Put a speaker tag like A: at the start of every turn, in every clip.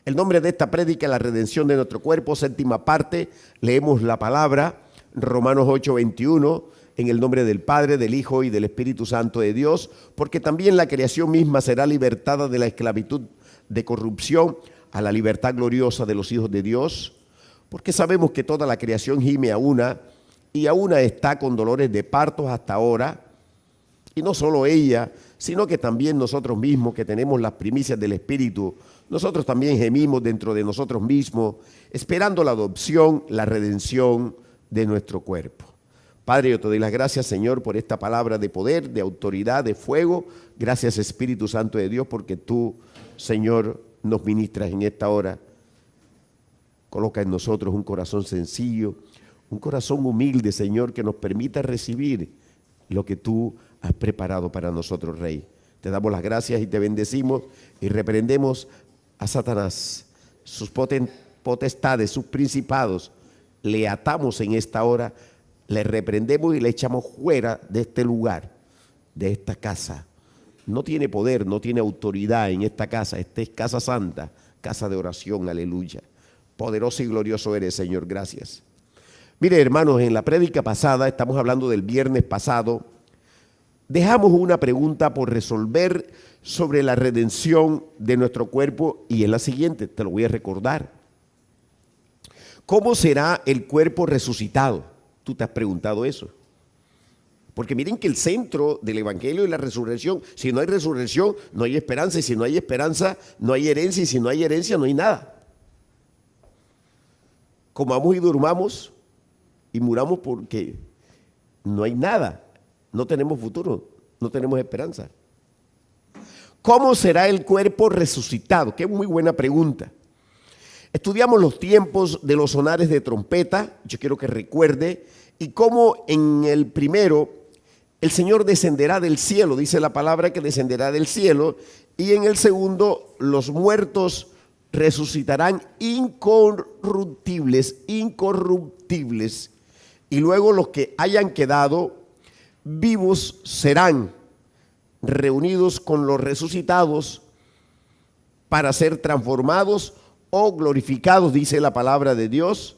A: El nombre de esta prédica es la redención de nuestro cuerpo, séptima parte. Leemos la palabra, Romanos 8:21, en el nombre del Padre, del Hijo y del Espíritu Santo de Dios, porque también la creación misma será libertada de la esclavitud de corrupción a la libertad gloriosa de los hijos de Dios, porque sabemos que toda la creación gime a una y a una está con dolores de partos hasta ahora. Y no solo ella, sino que también nosotros mismos que tenemos las primicias del Espíritu, nosotros también gemimos dentro de nosotros mismos, esperando la adopción, la redención de nuestro cuerpo. Padre, yo te doy las gracias, Señor, por esta palabra de poder, de autoridad, de fuego. Gracias, Espíritu Santo de Dios, porque tú, Señor, nos ministras en esta hora. Coloca en nosotros un corazón sencillo, un corazón humilde, Señor, que nos permita recibir lo que tú has preparado para nosotros, Rey. Te damos las gracias y te bendecimos y reprendemos a Satanás, sus potestades, sus principados. Le atamos en esta hora, le reprendemos y le echamos fuera de este lugar, de esta casa. No tiene poder, no tiene autoridad en esta casa. Esta es casa santa, casa de oración, aleluya. Poderoso y glorioso eres, Señor, gracias. Mire, hermanos, en la prédica pasada, estamos hablando del viernes pasado, dejamos una pregunta por resolver sobre la redención de nuestro cuerpo y es la siguiente, te lo voy a recordar. ¿Cómo será el cuerpo resucitado? Tú te has preguntado eso. Porque miren que el centro del evangelio es la resurrección. Si no hay resurrección, no hay esperanza. Y si no hay esperanza, no hay herencia. Y si no hay herencia, no hay nada. Comamos y durmamos y muramos porque no hay nada. No tenemos futuro, no tenemos esperanza. ¿Cómo será el cuerpo resucitado? Qué muy buena pregunta. Estudiamos los tiempos de los sonares de trompeta, yo quiero que recuerde, y cómo en el primero el Señor descenderá del cielo, dice la palabra que descenderá del cielo, y en el segundo los muertos resucitarán incorruptibles, y luego los que hayan quedado vivos serán reunidos con los resucitados para ser transformados o glorificados, dice la palabra de Dios.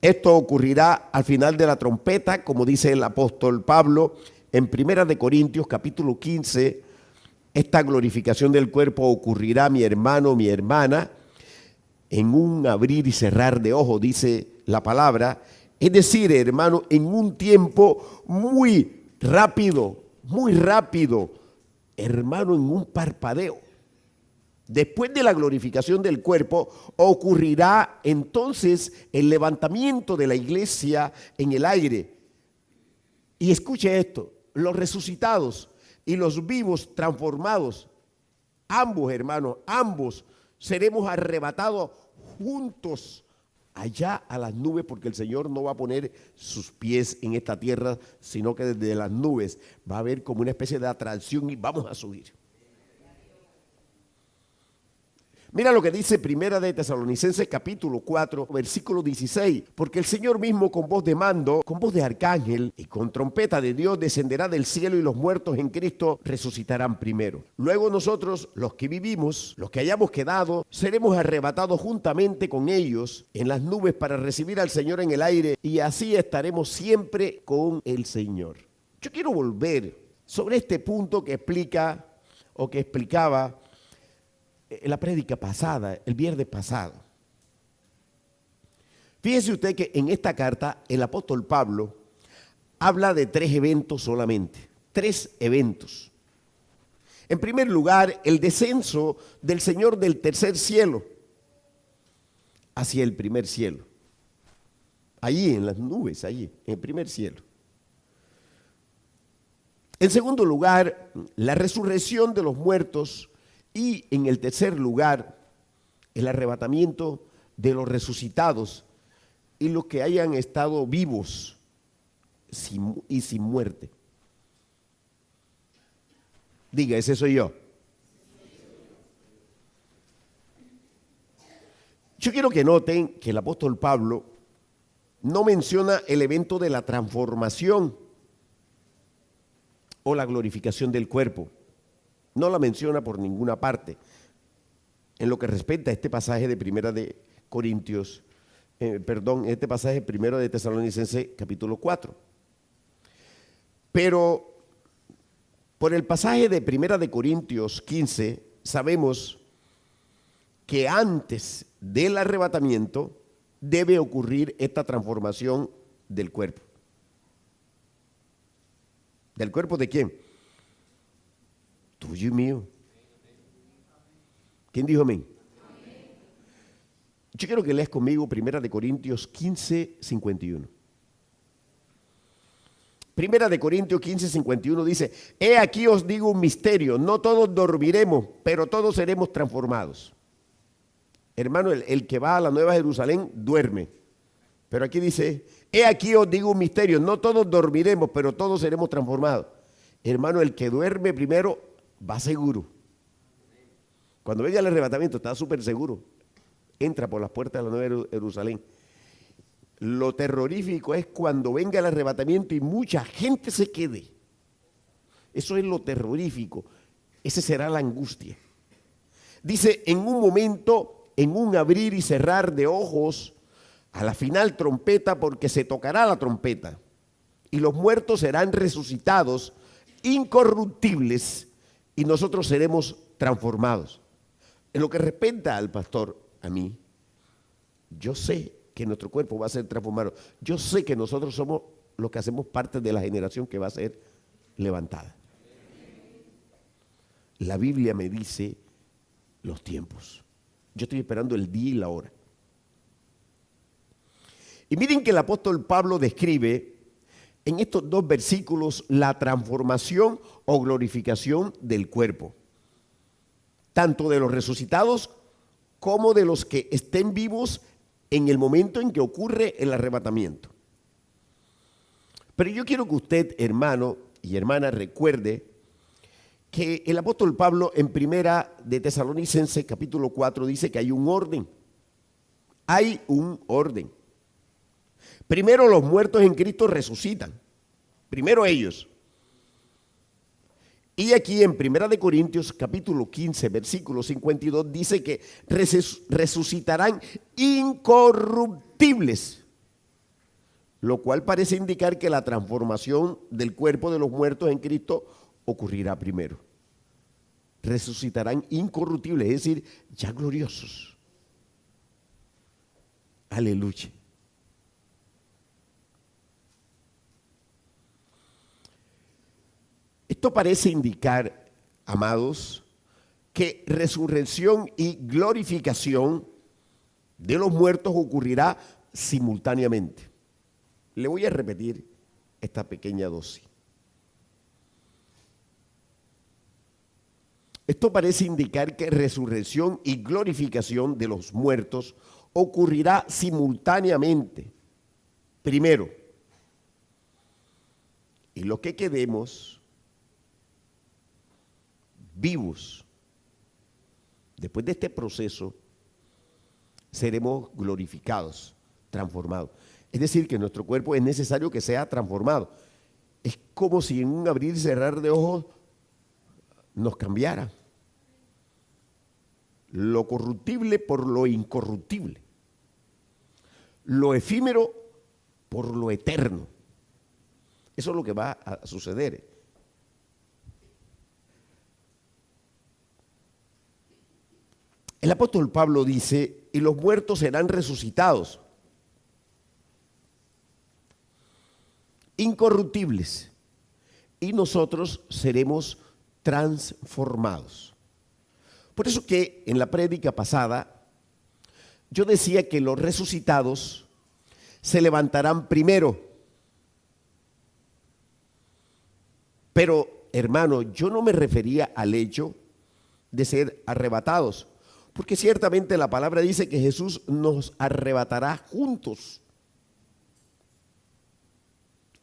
A: Esto ocurrirá al final de la trompeta, como dice el apóstol Pablo en Primera de Corintios capítulo 15. Esta glorificación del cuerpo ocurrirá, mi hermano, mi hermana, en un abrir y cerrar de ojos, dice la palabra. Es decir, hermano, en un tiempo muy rápido, hermano, en un parpadeo. Después de la glorificación del cuerpo, ocurrirá entonces el levantamiento de la iglesia en el aire. Y escuche esto, los resucitados y los vivos transformados, ambos, hermanos, ambos seremos arrebatados juntos allá a las nubes, porque el Señor no va a poner sus pies en esta tierra, sino que desde las nubes va a haber como una especie de atracción y vamos a subir. Mira lo que dice Primera de Tesalonicenses capítulo 4, versículo 16. Porque el Señor mismo con voz de mando, con voz de arcángel y con trompeta de Dios descenderá del cielo y los muertos en Cristo resucitarán primero. Luego nosotros, los que vivimos, los que hayamos quedado, seremos arrebatados juntamente con ellos en las nubes para recibir al Señor en el aire y así estaremos siempre con el Señor. Yo quiero volver sobre este punto que explica o que explicaba en la prédica pasada, el viernes pasado. Fíjese usted que en esta carta el apóstol Pablo habla de 3 eventos solamente, 3 eventos. En primer lugar, el descenso del Señor del tercer cielo hacia el primer cielo. Allí en las nubes, allí, en el primer cielo. En segundo lugar, la resurrección de los muertos. Y en el tercer lugar, el arrebatamiento de los resucitados y los que hayan estado vivos y sin muerte. Diga, ese soy yo. Yo quiero que noten que el apóstol Pablo no menciona el evento de la transformación o la glorificación del cuerpo. No la menciona por ninguna parte. en lo que respecta a este pasaje de Primera de Corintios, este pasaje primero de Tesalonicenses capítulo 4. Pero por el pasaje de Primera de Corintios 15 sabemos que antes del arrebatamiento debe ocurrir esta transformación del cuerpo. ¿Del cuerpo de quién? Tuyo y mío. ¿Quién dijo amén? Yo quiero que leas conmigo Primera de Corintios 15, 51. Primera de Corintios 15, 51 dice: he aquí os digo un misterio, no todos dormiremos, pero todos seremos transformados. Hermano, el que va a la Nueva Jerusalén duerme. Pero aquí dice: he aquí os digo un misterio, no todos dormiremos, pero todos seremos transformados. Hermano, el que duerme primero va seguro. Cuando venga el arrebatamiento está súper seguro. Entra por las puertas de la Nueva Jerusalén. Lo terrorífico es cuando venga el arrebatamiento y mucha gente se quede. Eso es lo terrorífico. Esa será la angustia. Dice: en un momento, en un abrir y cerrar de ojos, a la final trompeta, porque se tocará la trompeta. Y los muertos serán resucitados, incorruptibles, y nosotros seremos transformados. En lo que respecta al pastor, a mí, yo sé que nuestro cuerpo va a ser transformado. Yo sé que nosotros somos los que hacemos parte de la generación que va a ser levantada. La Biblia me dice los tiempos. Yo estoy esperando el día y la hora. Y miren que el apóstol Pablo describe en estos dos versículos la transformación o glorificación del cuerpo, tanto de los resucitados como de los que estén vivos en el momento en que ocurre el arrebatamiento. Pero yo quiero que usted, hermano y hermana, recuerde que el apóstol Pablo en Primera de Tesalonicenses capítulo 4 dice que hay un orden. Hay un orden. Primero los muertos en Cristo resucitan. Primero ellos. Y aquí en Primera de Corintios capítulo 15 versículo 52 dice que resucitarán incorruptibles, lo cual parece indicar que la transformación del cuerpo de los muertos en Cristo ocurrirá primero. Resucitarán incorruptibles, es decir, ya gloriosos. Aleluya. Esto parece indicar, amados, que resurrección y glorificación de los muertos ocurrirá simultáneamente. Le voy a repetir esta pequeña dosis. Esto parece indicar que resurrección y glorificación de los muertos ocurrirá simultáneamente. Primero, y los que quedemos vivos después de este proceso seremos glorificados, transformados. Es decir, que nuestro cuerpo es necesario que sea transformado. Es como si en un abrir y cerrar de ojos nos cambiara lo corruptible por lo incorruptible, lo efímero por lo eterno. Eso es lo que va a suceder. El apóstol Pablo dice: y los muertos serán resucitados, incorruptibles, y nosotros seremos transformados. Por eso que en la prédica pasada yo decía que los resucitados se levantarán primero. Pero, hermano, yo no me refería al hecho de ser arrebatados, porque ciertamente la palabra dice que Jesús nos arrebatará juntos,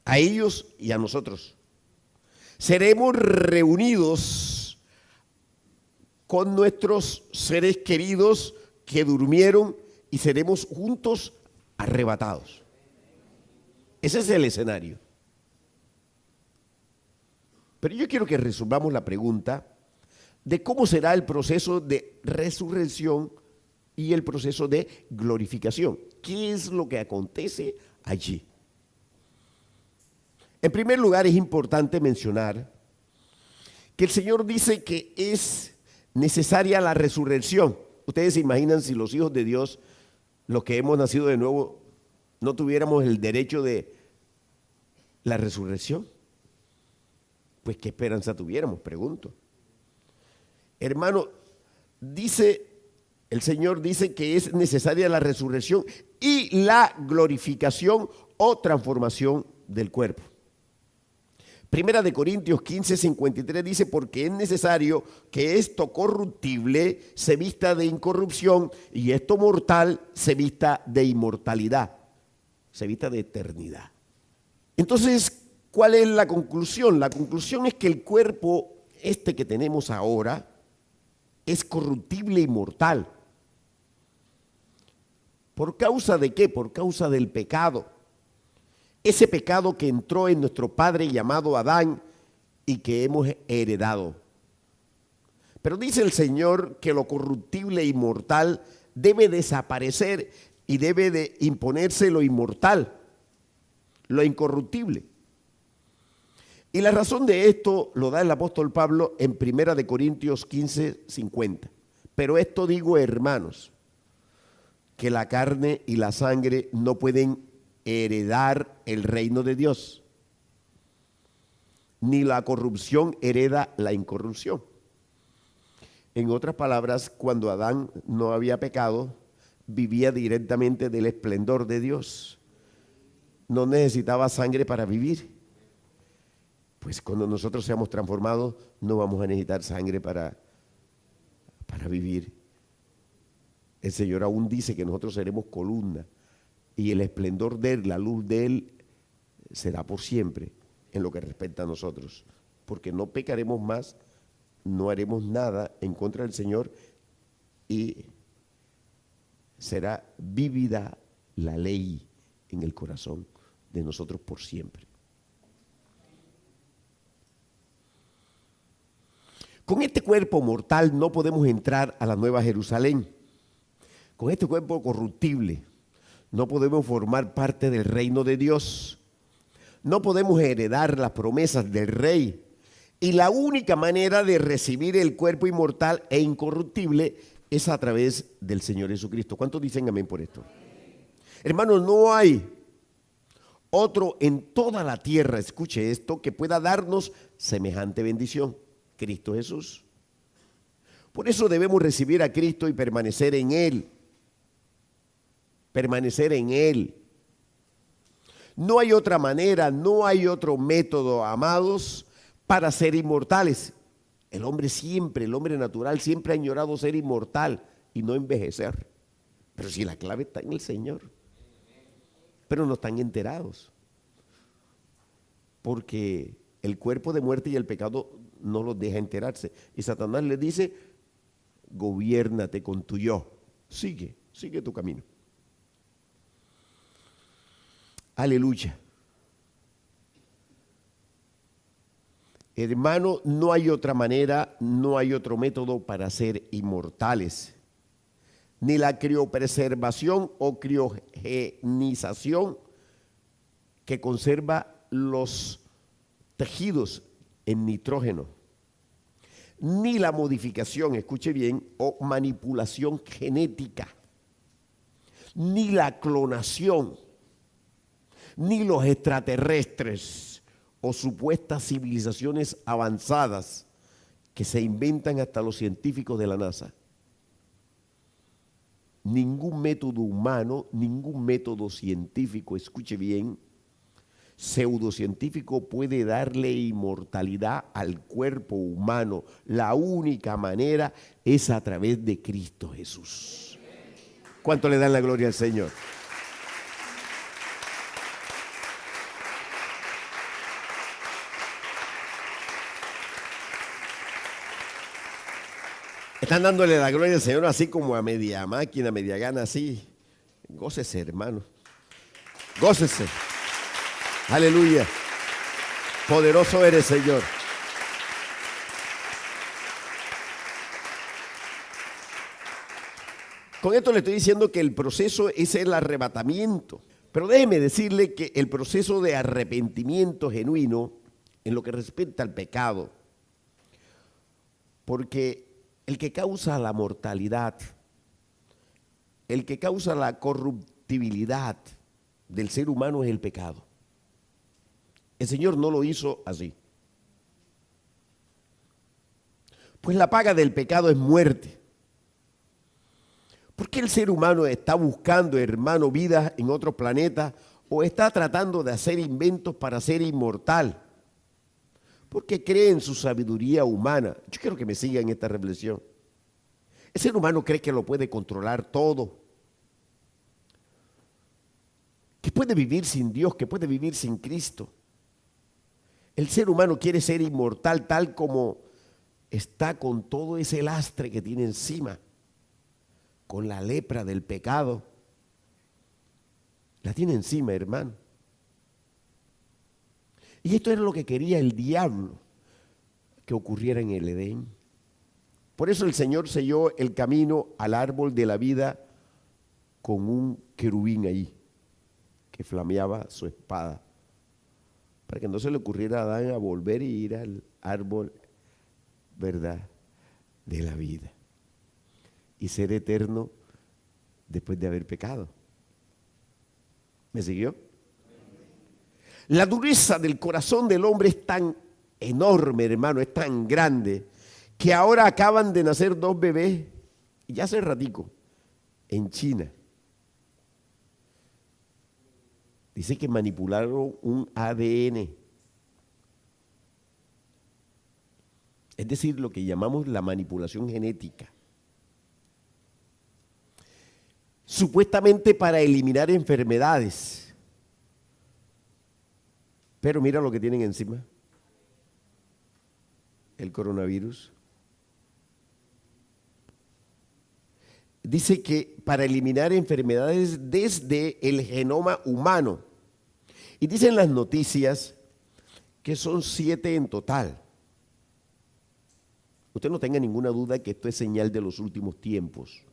A: a ellos y a nosotros. Seremos reunidos con nuestros seres queridos que durmieron y seremos juntos arrebatados. Ese es el escenario. Pero yo quiero que resolvamos la pregunta de cómo será el proceso de resurrección y el proceso de glorificación. ¿Qué es lo que acontece allí? En primer lugar, es importante mencionar que el Señor dice que es necesaria la resurrección. Ustedes se imaginan si los hijos de Dios, los que hemos nacido de nuevo, no tuviéramos el derecho de la resurrección. Pues qué esperanza tuviéramos, pregunto. Hermano, el Señor dice que es necesaria la resurrección y la glorificación o transformación del cuerpo. Primera de Corintios 15:53 dice, porque es necesario que esto corruptible se vista de incorrupción y esto mortal se vista de inmortalidad, se vista de eternidad. Entonces, ¿cuál es la conclusión? La conclusión es que el cuerpo que tenemos ahora es corruptible y mortal. ¿Por causa de qué? Por causa del pecado. Ese pecado que entró en nuestro padre llamado Adán y que hemos heredado. Pero dice el Señor que lo corruptible y mortal debe desaparecer y debe de imponerse lo inmortal, lo incorruptible. Y la razón de esto lo da el apóstol Pablo en Primera de Corintios 15:50. Pero esto digo, hermanos, que la carne y la sangre no pueden heredar el reino de Dios, ni la corrupción hereda la incorrupción. En otras palabras, cuando Adán no había pecado, vivía directamente del esplendor de Dios. No necesitaba sangre para vivir. Pues cuando nosotros seamos transformados, no vamos a necesitar sangre para vivir. El Señor aún dice que nosotros seremos columna y el esplendor de Él, la luz de Él, será por siempre en lo que respecta a nosotros. Porque no pecaremos más, no haremos nada en contra del Señor y será vívida la ley en el corazón de nosotros por siempre. Con este cuerpo mortal no podemos entrar a la Nueva Jerusalén. Con este cuerpo corruptible no podemos formar parte del reino de Dios. No podemos heredar las promesas del Rey. Y la única manera de recibir el cuerpo inmortal e incorruptible es a través del Señor Jesucristo. ¿Cuántos dicen amén por esto? Hermanos, no hay otro en toda la tierra, escuche esto, que pueda darnos semejante bendición. Cristo Jesús. Por eso debemos recibir a Cristo y permanecer en Él. Permanecer en Él. No hay otra manera, no hay otro método, amados, para ser inmortales. El hombre natural, siempre ha añorado ser inmortal y no envejecer. Pero si la clave está en el Señor. Pero no están enterados. Porque el cuerpo de muerte y el pecado no los deja enterarse. Y Satanás le dice, gobiérnate con tu yo. Sigue tu camino. Aleluya. Hermano, no hay otra manera, no hay otro método para ser inmortales. Ni la criopreservación o criogenización que conserva los tejidos en nitrógeno, ni la modificación, escuche bien, o manipulación genética, ni la clonación, ni los extraterrestres o supuestas civilizaciones avanzadas que se inventan hasta los científicos de la NASA. Ningún método humano, ningún método científico, escuche bien, pseudocientífico puede darle inmortalidad al cuerpo humano. La única manera es a través de Cristo Jesús. ¿Cuánto le dan la gloria al Señor? Están dándole la gloria al Señor así como a media máquina, media gana, así. Gócese, hermano. Gócese. Aleluya. Poderoso eres, Señor. Con esto le estoy diciendo que el proceso es el arrebatamiento. Pero déjeme decirle que el proceso de arrepentimiento genuino en lo que respecta al pecado, porque el que causa la mortalidad, el que causa la corruptibilidad del ser humano es el pecado. El Señor no lo hizo así. Pues la paga del pecado es muerte. ¿Por qué el ser humano está buscando, hermano, vida en otros planetas o está tratando de hacer inventos para ser inmortal? Porque cree en su sabiduría humana. Yo quiero que me siga en esta reflexión. El ser humano cree que lo puede controlar todo, que puede vivir sin Dios, que puede vivir sin Cristo. El ser humano quiere ser inmortal tal como está con todo ese lastre que tiene encima, con la lepra del pecado. La tiene encima, hermano. Y esto era lo que quería el diablo que ocurriera en el Edén. Por eso el Señor selló el camino al árbol de la vida con un querubín ahí, que flameaba su espada, para que no se le ocurriera a Adán a volver y ir al árbol, ¿verdad?, de la vida y ser eterno después de haber pecado. ¿Me siguió? La dureza del corazón del hombre es tan enorme, hermano, es tan grande, que ahora acaban de nacer 2 bebés, y ya hace ratico, en China. Dice que manipularon un ADN. Es decir, lo que llamamos la manipulación genética. Supuestamente para eliminar enfermedades. Pero mira lo que tienen encima. El coronavirus. Dice que para eliminar enfermedades desde el genoma humano. Y dicen las noticias que son 7 en total. Usted no tenga ninguna duda que esto es señal de los últimos tiempos.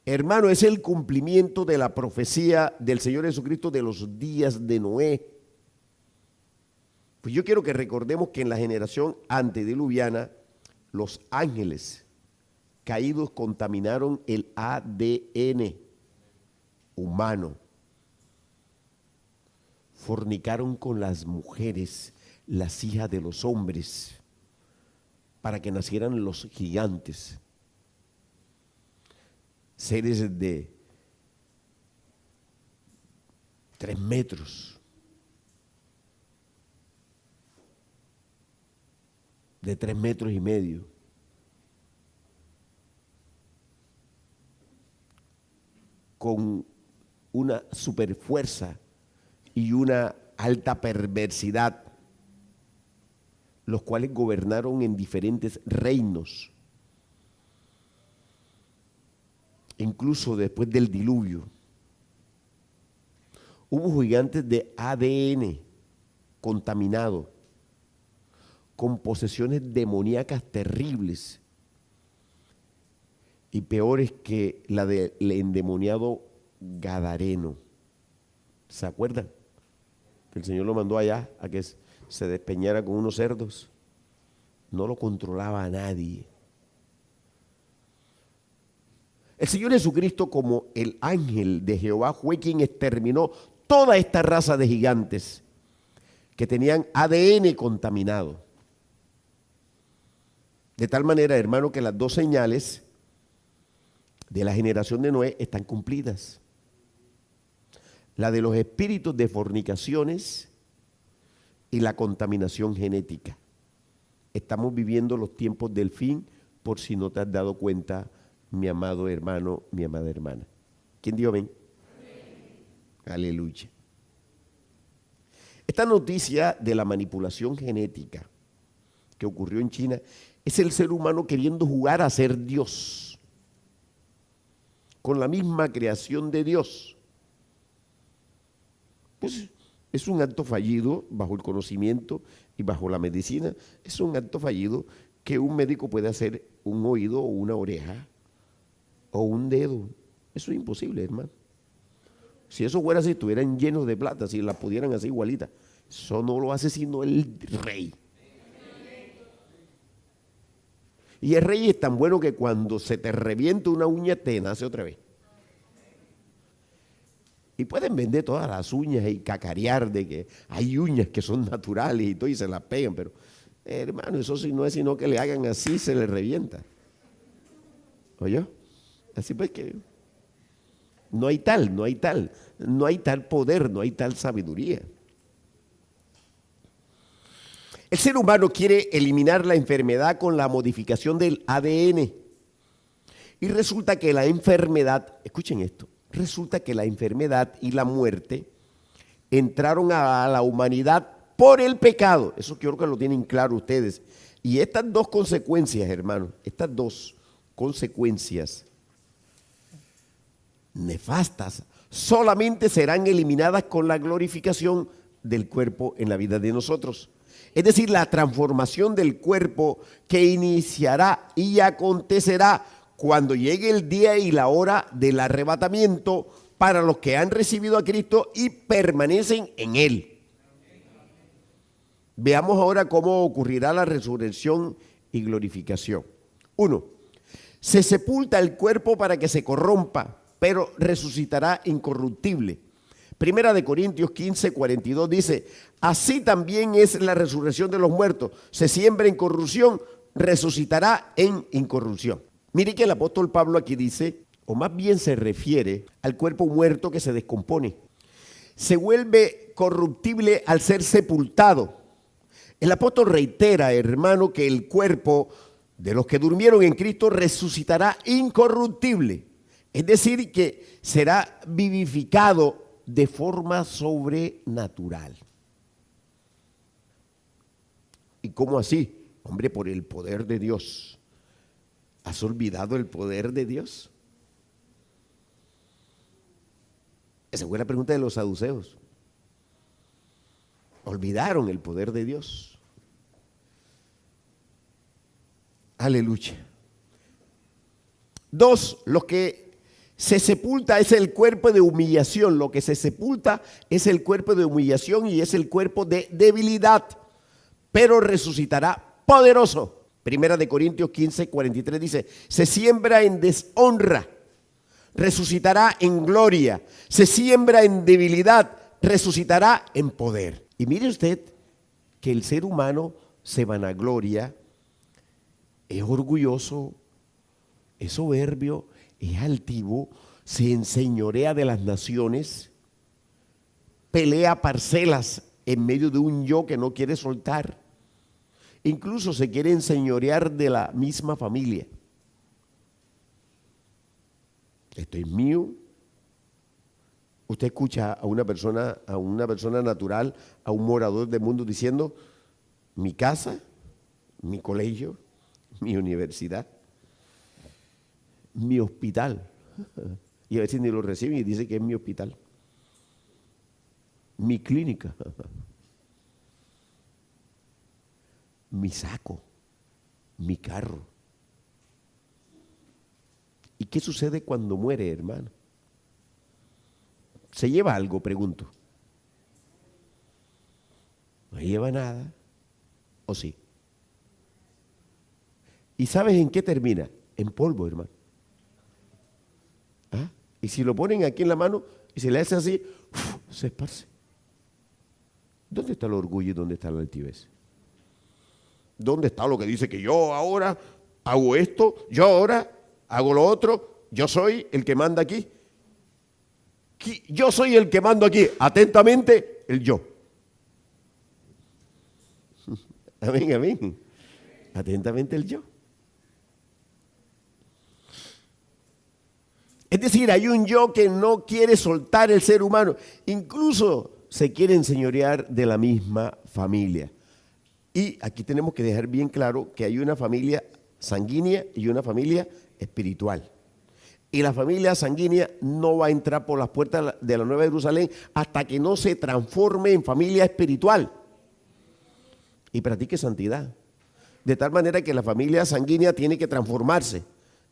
A: Hermano, es el cumplimiento de la profecía del Señor Jesucristo de los días de Noé. Pues yo quiero que recordemos que en la generación antediluviana, los ángeles caídos contaminaron el ADN humano. Fornicaron con las mujeres, las hijas de los hombres, para que nacieran los gigantes. Seres de 3 metros, de 3 metros y medio. Con una superfuerza y una alta perversidad, los cuales gobernaron en diferentes reinos. Incluso después del diluvio, hubo gigantes de ADN contaminado, con posesiones demoníacas terribles y peores que la del endemoniado Gadareno. ¿Se acuerdan? Que el Señor lo mandó allá a que se despeñara con unos cerdos. No lo controlaba a nadie. El Señor Jesucristo, como el ángel de Jehová, fue quien exterminó toda esta raza de gigantes que tenían ADN contaminado. De tal manera, hermano, que las 2 señales de la generación de Noé están cumplidas. La de los espíritus de fornicaciones y la contaminación genética. Estamos viviendo los tiempos del fin, por si no te has dado cuenta, mi amado hermano, mi amada hermana. ¿Quién dijo amén? Amén. Aleluya. Esta noticia de la manipulación genética que ocurrió en China es el ser humano queriendo jugar a ser Dios, con la misma creación de Dios. Pues es un acto fallido bajo el conocimiento y bajo la medicina. Es un acto fallido que un médico puede hacer un oído o una oreja o un dedo. Eso es imposible, hermano. Si eso fuera así, estuvieran llenos de plata, si la pudieran hacer igualita. Eso no lo hace sino el rey. Y el rey es tan bueno que cuando se te revienta una uña, te nace otra vez. Y pueden vender todas las uñas y cacarear de que hay uñas que son naturales y todo y se las pegan, pero hermano, eso sí no es sino que le hagan así, se le revienta. ¿Oyó? Así pues que no hay tal poder, no hay tal sabiduría. El ser humano quiere eliminar la enfermedad con la modificación del ADN. Y resulta que la enfermedad, escuchen esto, resulta que la enfermedad y la muerte entraron a la humanidad por el pecado. Eso quiero que lo tienen claro ustedes. Y estas dos consecuencias, hermanos, estas dos consecuencias nefastas solamente serán eliminadas con la glorificación del cuerpo en la vida de nosotros. Es decir, la transformación del cuerpo que iniciará y acontecerá cuando llegue el día y la hora del arrebatamiento para los que han recibido a Cristo y permanecen en Él. Veamos ahora cómo ocurrirá la resurrección y glorificación. 1. Se sepulta el cuerpo para que se corrompa, pero resucitará incorruptible. Primera de Corintios 15, 42 dice, así también es la resurrección de los muertos. Se siembra en corrupción, resucitará en incorrupción. Mire que el apóstol Pablo aquí dice, o más bien se refiere al cuerpo muerto que se descompone. Se vuelve corruptible al ser sepultado. El apóstol reitera, hermano, que el cuerpo de los que durmieron en Cristo resucitará incorruptible. Es decir, que será vivificado de forma sobrenatural. ¿Y cómo así? Hombre, por el poder de Dios. ¿Has olvidado el poder de Dios? Esa fue la pregunta de los saduceos. Olvidaron el poder de Dios. Aleluya. 2, lo que se sepulta es el cuerpo de humillación. Lo que se sepulta es el cuerpo de humillación y es el cuerpo de debilidad, pero resucitará poderoso. Primera de Corintios 15, 43 dice, se siembra en deshonra, resucitará en gloria. Se siembra en debilidad, resucitará en poder. Y mire usted que el ser humano se vanagloria, es orgulloso, es soberbio, es altivo, se enseñorea de las naciones, pelea parcelas en medio de un yo que no quiere soltar. Incluso se quiere enseñorear de la misma familia. Esto es mío. Usted escucha a una persona natural, a un morador del mundo diciendo, mi casa, mi colegio, mi universidad, mi hospital. Y a veces ni lo reciben y dice que es mi hospital. Mi clínica. Mi saco. Mi carro. ¿Y qué sucede cuando muere, hermano? ¿Se lleva algo? Pregunto. No lleva nada. ¿O sí? ¿Y sabes en qué termina? En polvo, hermano. ¿Ah? Y si lo ponen aquí en la mano y se le hace así, se esparce. ¿Dónde está el orgullo y dónde está la altivez? ¿Dónde está lo que dice que yo ahora hago esto, yo ahora hago lo otro, yo soy el que manda aquí? Yo soy el que mando aquí, atentamente, el yo. Amén, amén. Atentamente el yo. Es decir, hay un yo que no quiere soltar el ser humano. Incluso se quiere enseñorear de la misma familia. Y aquí tenemos que dejar bien claro que hay una familia sanguínea y una familia espiritual. Y la familia sanguínea no va a entrar por las puertas de la Nueva Jerusalén hasta que no se transforme en familia espiritual y practique santidad. De tal manera que la familia sanguínea tiene que transformarse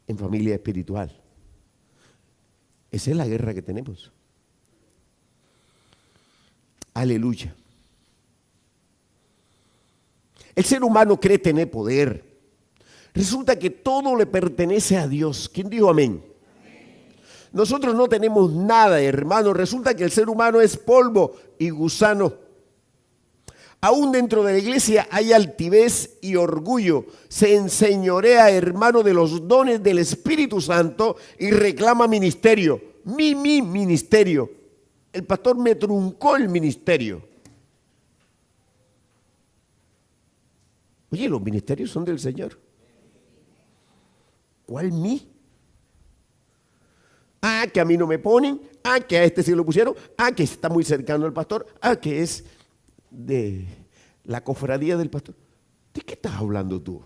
A: en familia espiritual. Esa es la guerra que tenemos. Aleluya. El ser humano cree tener poder. Resulta que todo le pertenece a Dios. ¿Quién dijo amén? Nosotros no tenemos nada, hermano. Resulta que el ser humano es polvo y gusano. Aún dentro de la iglesia hay altivez y orgullo. Se enseñorea, hermano, de los dones del Espíritu Santo y reclama ministerio. Mi ministerio. El pastor me truncó el ministerio. Oye, los ministerios son del Señor. ¿Cuál mi? Ah, que a mí no me ponen. Ah, que a este sí lo pusieron. Ah, que está muy cercano al pastor. Ah, que es de la cofradía del pastor. ¿De qué estás hablando tú?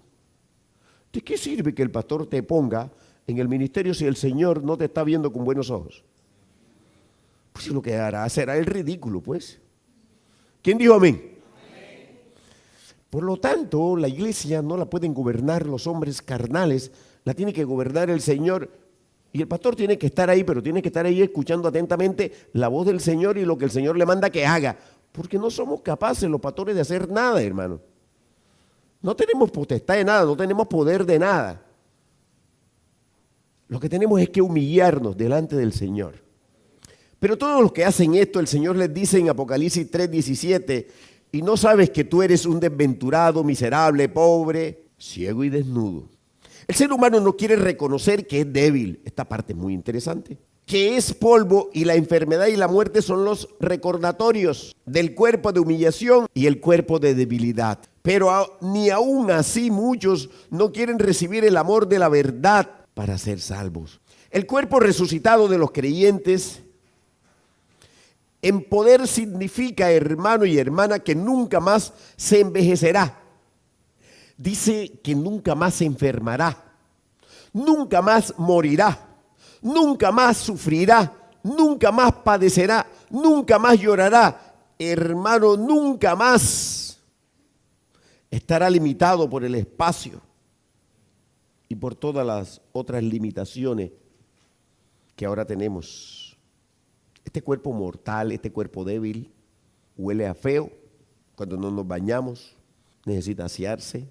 A: ¿De qué sirve que el pastor te ponga en el ministerio si el Señor no te está viendo con buenos ojos? Pues lo que hará será el ridículo, pues. ¿Quién dijo amén? Por lo tanto, la iglesia no la pueden gobernar los hombres carnales, la tiene que gobernar el Señor. Y el pastor tiene que estar ahí, pero tiene que estar ahí escuchando atentamente la voz del Señor y lo que el Señor le manda que haga. Porque no somos capaces los pastores de hacer nada, hermano. No tenemos potestad de nada, no tenemos poder de nada. Lo que tenemos es que humillarnos delante del Señor. Pero todos los que hacen esto, el Señor les dice en Apocalipsis 3:17, y no sabes que tú eres un desventurado, miserable, pobre, ciego y desnudo. El ser humano no quiere reconocer que es débil. Esta parte es muy interesante. Que es polvo y la enfermedad y la muerte son los recordatorios del cuerpo de humillación y el cuerpo de debilidad. Pero ni aún así muchos no quieren recibir el amor de la verdad para ser salvos. El cuerpo resucitado de los creyentes en poder significa, hermano y hermana, que nunca más se envejecerá. Dice que nunca más se enfermará, nunca más morirá, nunca más sufrirá, nunca más padecerá, nunca más llorará. Hermano, nunca más estará limitado por el espacio y por todas las otras limitaciones que ahora tenemos. Este cuerpo mortal, este cuerpo débil, huele a feo cuando no nos bañamos, necesita asearse.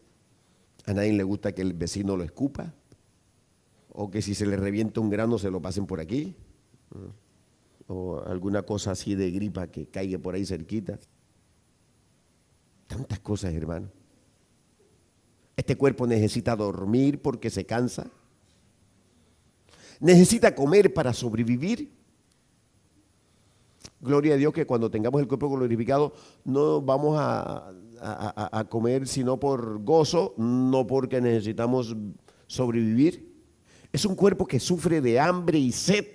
A: A nadie le gusta que el vecino lo escupa, o que si se le revienta un grano se lo pasen por aquí, o alguna cosa así de gripa que caiga por ahí cerquita. Tantas cosas, hermano. Este cuerpo necesita dormir porque se cansa. Necesita comer para sobrevivir. Gloria a Dios que cuando tengamos el cuerpo glorificado no vamos a comer sino por gozo, no porque necesitamos sobrevivir. Es un cuerpo que sufre de hambre y sed.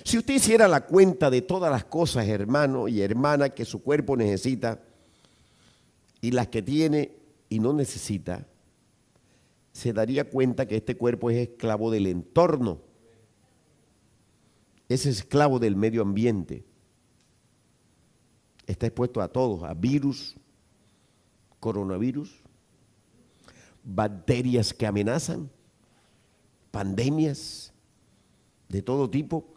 A: Si usted hiciera la cuenta de todas las cosas, hermano y hermana, que su cuerpo necesita y las que tiene y no necesita, se daría cuenta que este cuerpo es esclavo del entorno. Es esclavo del medio ambiente. Está expuesto a todos, a virus, coronavirus, bacterias que amenazan, pandemias de todo tipo.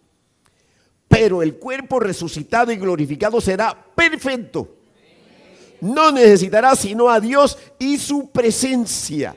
A: Pero el cuerpo resucitado y glorificado será perfecto. No necesitará sino a Dios y su presencia.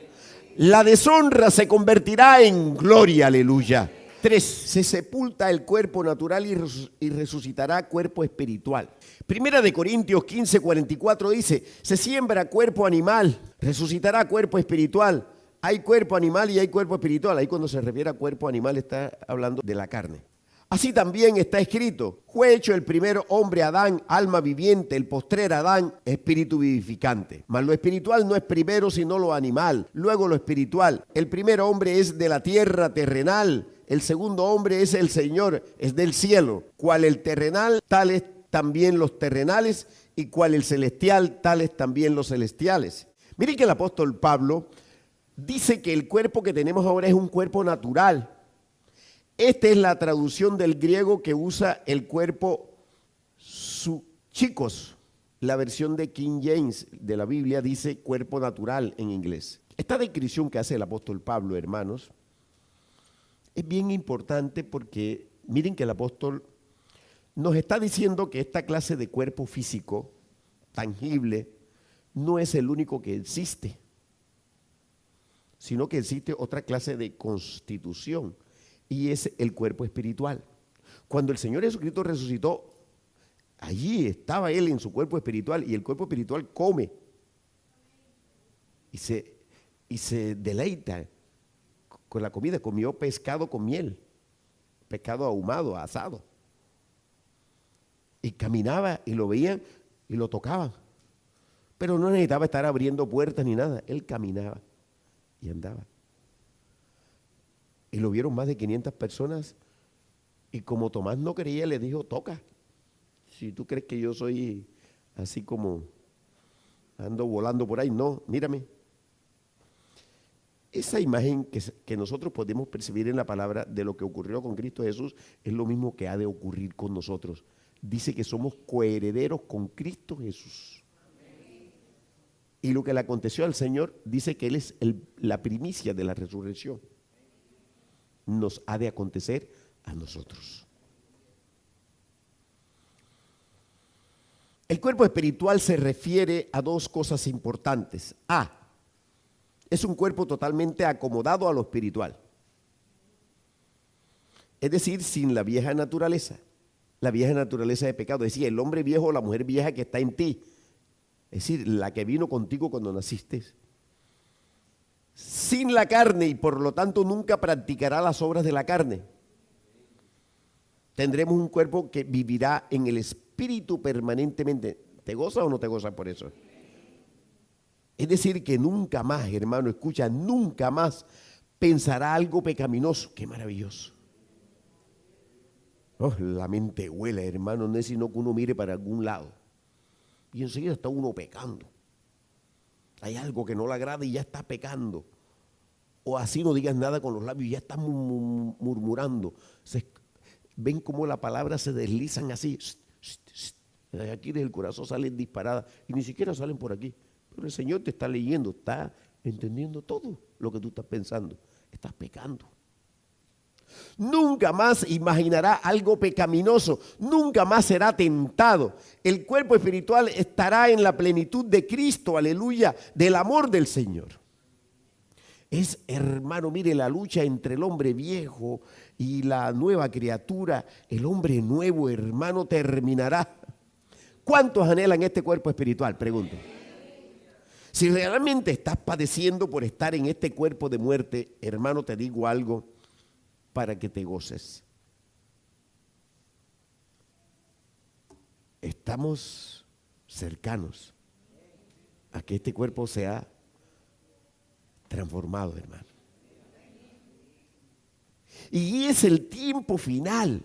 A: La deshonra se convertirá en gloria, aleluya. 3. Se sepulta el cuerpo natural y resucitará cuerpo espiritual. Primera de Corintios 15:44 dice, se siembra cuerpo animal, resucitará cuerpo espiritual. Hay cuerpo animal y hay cuerpo espiritual. Ahí cuando se refiere a cuerpo animal está hablando de la carne. Así también está escrito, fue hecho el primer hombre Adán, alma viviente, el postrer Adán, espíritu vivificante. Mas lo espiritual no es primero sino lo animal, luego lo espiritual. El primer hombre es de la tierra terrenal, el segundo hombre es el Señor, es del cielo. Cual el terrenal, tales también los terrenales, y cual el celestial, tales también los celestiales. Miren que el apóstol Pablo dice que el cuerpo que tenemos ahora es un cuerpo natural. Esta es la traducción del griego que usa el cuerpo chicos. La versión de King James de la Biblia dice cuerpo natural en inglés. Esta descripción que hace el apóstol Pablo, hermanos, es bien importante porque miren que el apóstol nos está diciendo que esta clase de cuerpo físico, tangible, no es el único que existe, sino que existe otra clase de constitución y es el cuerpo espiritual. Cuando el Señor Jesucristo resucitó, allí estaba Él en su cuerpo espiritual y el cuerpo espiritual come y se deleita con la comida. Comió pescado con miel, pescado ahumado, asado. Y caminaba y lo veían y lo tocaban. Pero no necesitaba estar abriendo puertas ni nada. Él caminaba y andaba. Y lo vieron más de 500 personas. Y como Tomás no creía, le dijo, toca. Si tú crees que yo soy así como ando volando por ahí, no, mírame. Esa imagen que nosotros podemos percibir en la palabra de lo que ocurrió con Cristo Jesús es lo mismo que ha de ocurrir con nosotros. Dice que somos coherederos con Cristo Jesús. Y lo que le aconteció al Señor dice que Él es la primicia de la resurrección. Nos ha de acontecer a nosotros. El cuerpo espiritual se refiere a dos cosas importantes. A, es un cuerpo totalmente acomodado a lo espiritual. Es decir, sin la vieja naturaleza. La vieja naturaleza de pecado. Es decir, el hombre viejo o la mujer vieja que está en ti. Es decir, la que vino contigo cuando naciste. Sin la carne y por lo tanto nunca practicará las obras de la carne. Tendremos un cuerpo que vivirá en el espíritu permanentemente. ¿Te goza o no te goza por eso? Es decir, que nunca más, hermano, escucha, nunca más pensará algo pecaminoso. Qué maravilloso. Oh, la mente huela, hermano, no es sino que uno mire para algún lado. Y enseguida está uno pecando. Hay algo que no le agrada y ya está pecando. O así no digas nada con los labios y ya está murmurando. Ven cómo las palabras se deslizan así. Aquí desde el corazón salen disparadas y ni siquiera salen por aquí. Pero el Señor te está leyendo, está entendiendo todo lo que tú estás pensando. Estás pecando. Nunca más imaginará algo pecaminoso, nunca más será tentado. El cuerpo espiritual estará en la plenitud de Cristo, aleluya, del amor del Señor. Es, hermano, mire, la lucha entre el hombre viejo y la nueva criatura, el hombre nuevo, hermano, terminará. ¿Cuántos anhelan este cuerpo espiritual? Pregunto. Si realmente estás padeciendo por estar en este cuerpo de muerte, hermano, te digo algo para que te goces. Estamos cercanos a que este cuerpo sea transformado, hermano. Y es el tiempo final.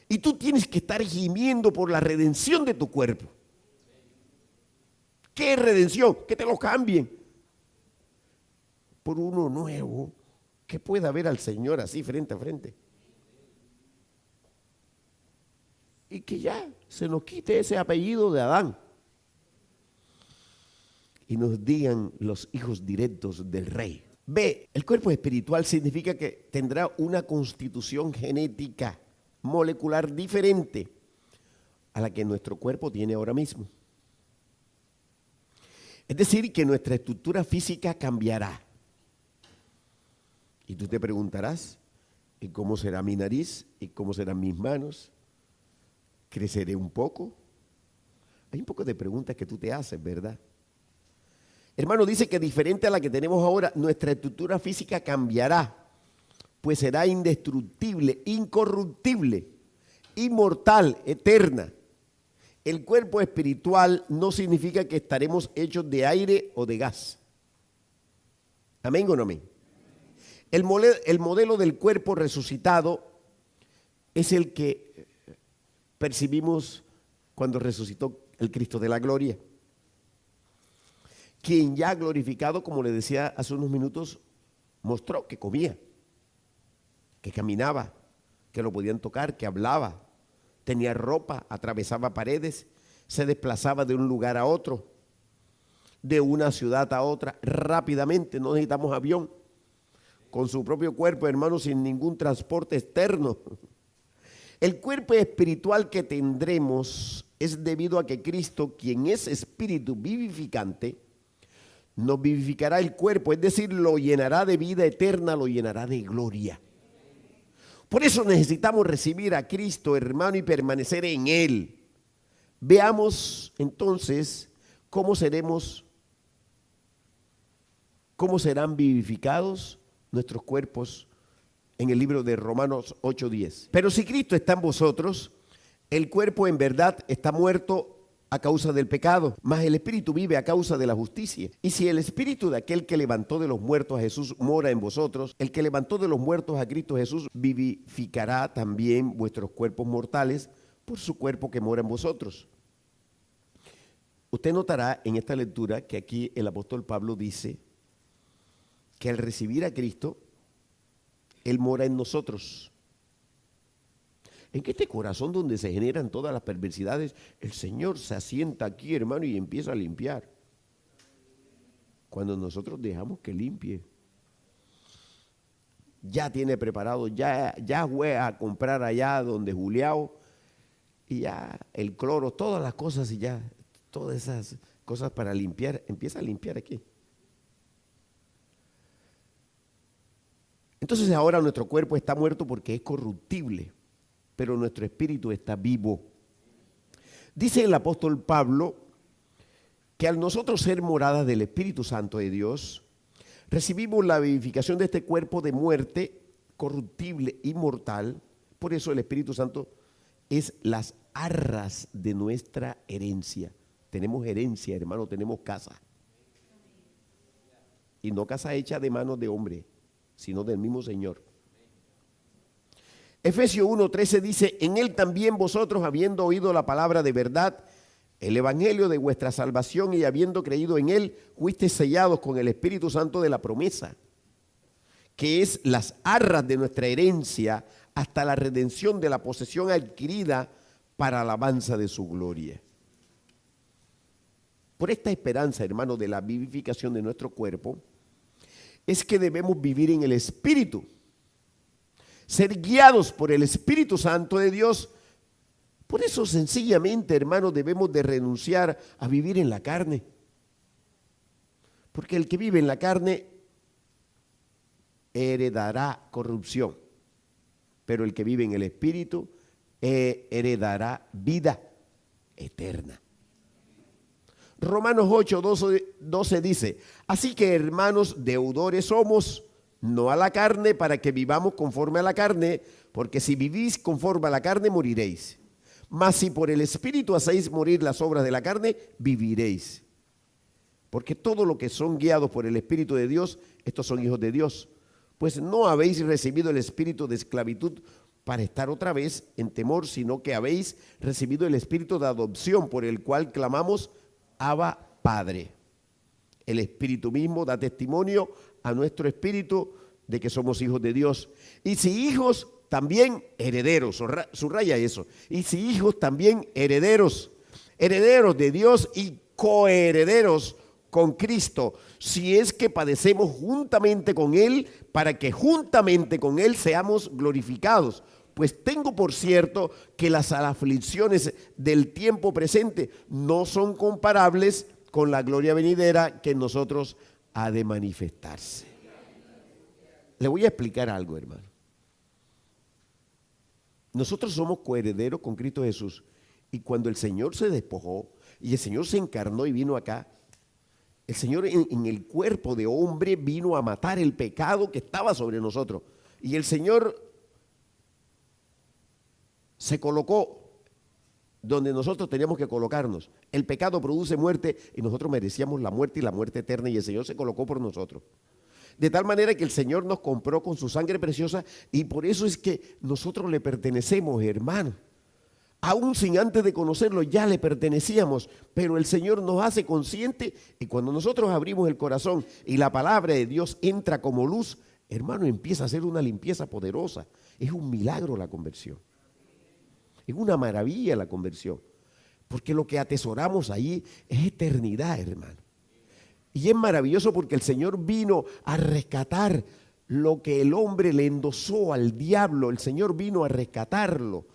A: Y tú tienes que estar gimiendo por la redención de tu cuerpo. ¿Qué redención? Que te lo cambien por uno nuevo que pueda ver al Señor así frente a frente. Y que ya se nos quite ese apellido de Adán. Y nos digan los hijos directos del rey. B, el cuerpo espiritual significa que tendrá una constitución genética molecular diferente a la que nuestro cuerpo tiene ahora mismo. Es decir, que nuestra estructura física cambiará. Y tú te preguntarás, ¿y cómo será mi nariz? ¿Y cómo serán mis manos? ¿Creceré un poco? Hay un poco de preguntas que tú te haces, ¿verdad? Hermano, dice que diferente a la que tenemos ahora, nuestra estructura física cambiará, pues será indestructible, incorruptible, inmortal, eterna. El cuerpo espiritual no significa que estaremos hechos de aire o de gas. ¿Amén o no amén? El modelo del cuerpo resucitado es el que percibimos cuando resucitó el Cristo de la gloria, quien ya glorificado, como le decía hace unos minutos, mostró que comía, que caminaba, que lo podían tocar, que hablaba, tenía ropa, atravesaba paredes, se desplazaba de un lugar a otro, de una ciudad a otra, rápidamente. No necesitamos avión, con su propio cuerpo, hermano, sin ningún transporte externo. El cuerpo espiritual que tendremos es debido a que Cristo, quien es espíritu vivificante, nos vivificará el cuerpo, es decir, lo llenará de vida eterna, lo llenará de gloria. Por eso necesitamos recibir a Cristo, hermano, y permanecer en Él. Veamos entonces cómo serán vivificados nuestros cuerpos en el libro de Romanos 8:10. Pero si Cristo está en vosotros, el cuerpo en verdad está muerto a causa del pecado, mas el espíritu vive a causa de la justicia. Y si el espíritu de aquel que levantó de los muertos a Jesús mora en vosotros, el que levantó de los muertos a Cristo Jesús vivificará también vuestros cuerpos mortales por su cuerpo que mora en vosotros. Usted notará en esta lectura que aquí el apóstol Pablo dice que al recibir a Cristo, Él mora en nosotros. En este corazón donde se generan todas las perversidades, el Señor se asienta aquí, hermano, y empieza a limpiar. Cuando nosotros dejamos que limpie, ya tiene preparado, ya fue a comprar allá donde Juliao, y ya el cloro, todas las cosas, y ya todas esas cosas para limpiar, empieza a limpiar aquí. Entonces ahora nuestro cuerpo está muerto porque es corruptible, pero nuestro espíritu está vivo. Dice el apóstol Pablo que al nosotros ser morada del Espíritu Santo de Dios, recibimos la vivificación de este cuerpo de muerte corruptible y mortal. Por eso el Espíritu Santo es las arras de nuestra herencia. Tenemos herencia, hermano, tenemos casa. Y no casa hecha de manos de hombre, sino del mismo Señor. Efesios 1:13 dice, en Él también vosotros, habiendo oído la palabra de verdad, el evangelio de vuestra salvación, y habiendo creído en Él, fuisteis sellados con el Espíritu Santo de la promesa, que es las arras de nuestra herencia hasta la redención de la posesión adquirida para alabanza de su gloria. Por esta esperanza, hermano, de la vivificación de nuestro cuerpo, es que debemos vivir en el Espíritu, ser guiados por el Espíritu Santo de Dios. Por eso sencillamente, hermanos, debemos de renunciar a vivir en la carne. Porque el que vive en la carne heredará corrupción, pero el que vive en el Espíritu heredará vida eterna. Romanos 8:12 dice, así que hermanos, deudores somos, no a la carne, para que vivamos conforme a la carne, porque si vivís conforme a la carne, moriréis. Mas si por el Espíritu hacéis morir las obras de la carne, viviréis. Porque todo lo que son guiados por el Espíritu de Dios, estos son hijos de Dios. Pues no habéis recibido el espíritu de esclavitud para estar otra vez en temor, sino que habéis recibido el espíritu de adopción, por el cual clamamos, Abba, Padre. El Espíritu mismo da testimonio a nuestro espíritu de que somos hijos de Dios. Y si hijos, también herederos. Subraya eso. Y si hijos, también herederos. Herederos de Dios y coherederos con Cristo, si es que padecemos juntamente con Él, para que juntamente con Él seamos glorificados. Pues tengo por cierto que las aflicciones del tiempo presente no son comparables con la gloria venidera que en nosotros ha de manifestarse. Le voy a explicar algo, hermano. Nosotros somos coherederos con Cristo Jesús, y cuando el Señor se despojó y el Señor se encarnó y vino acá, el Señor en el cuerpo de hombre vino a matar el pecado que estaba sobre nosotros. Y el Señor se colocó donde nosotros teníamos que colocarnos. El pecado produce muerte y nosotros merecíamos la muerte y la muerte eterna, y el Señor se colocó por nosotros. De tal manera que el Señor nos compró con su sangre preciosa, y por eso es que nosotros le pertenecemos, hermano. Aún sin antes de conocerlo ya le pertenecíamos, pero el Señor nos hace consciente, y cuando nosotros abrimos el corazón y la palabra de Dios entra como luz, hermano, empieza a hacer una limpieza poderosa. Es un milagro la conversión. Es una maravilla la conversión. Porque lo que atesoramos ahí es eternidad, hermano. Y es maravilloso porque el Señor vino a rescatar lo que el hombre le endosó al diablo. El Señor vino a rescatarlo.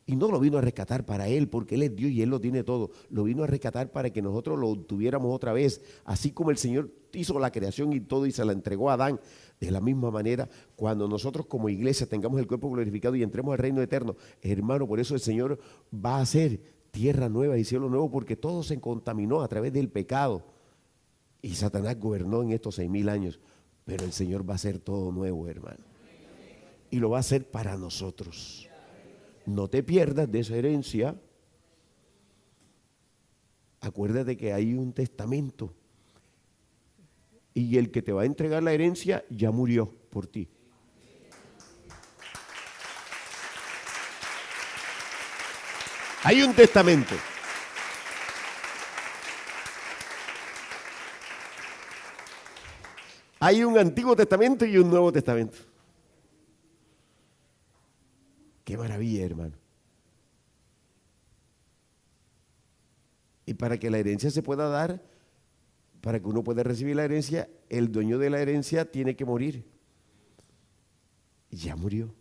A: Y no lo vino a rescatar para Él, porque Él es Dios y Él lo tiene todo. Lo vino a rescatar para que nosotros lo tuviéramos otra vez. Así como el Señor hizo la creación y todo y se la entregó a Adán. De la misma manera, cuando nosotros como iglesia tengamos el cuerpo glorificado y entremos al reino eterno, hermano, por eso el Señor va a hacer tierra nueva y cielo nuevo, porque todo se contaminó a través del pecado. Y Satanás gobernó en estos 6,000 años. Pero el Señor va a hacer todo nuevo, hermano. Y lo va a hacer para nosotros. No te pierdas de esa herencia. Acuérdate que hay un testamento. Y el que te va a entregar la herencia ya murió por ti. Hay un testamento. Hay un Antiguo Testamento y un Nuevo Testamento. Qué maravilla, hermano. Y para que la herencia se pueda dar, para que uno pueda recibir la herencia, el dueño de la herencia tiene que morir. Y ya murió.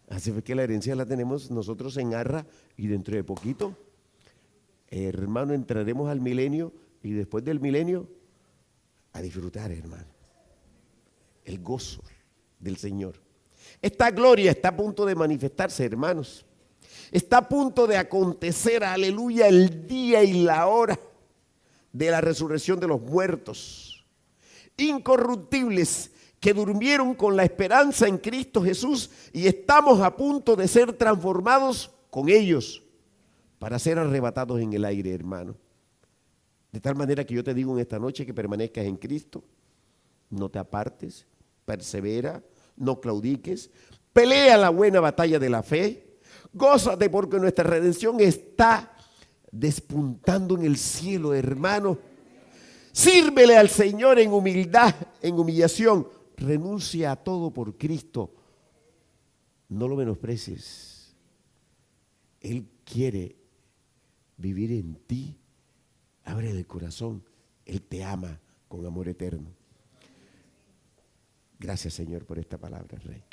A: Así fue que la herencia la tenemos nosotros en arra y dentro de poquito, hermano, entraremos al milenio y después del milenio a disfrutar, hermano, el gozo del Señor. Esta gloria está a punto de manifestarse, hermanos. Está a punto de acontecer, aleluya, el día y la hora de la resurrección de los muertos. Incorruptibles que durmieron con la esperanza en Cristo Jesús y estamos a punto de ser transformados con ellos para ser arrebatados en el aire, hermano. De tal manera que yo te digo en esta noche que permanezcas en Cristo, no te apartes, persevera, no claudiques, pelea la buena batalla de la fe, gózate porque nuestra redención está despuntando en el cielo, hermano. Sírvele al Señor en humildad, en humillación, renuncia a todo por Cristo, no lo menosprecies. Él quiere vivir en ti. Abre el corazón, Él te ama con amor eterno. Gracias, Señor, por esta palabra, Rey.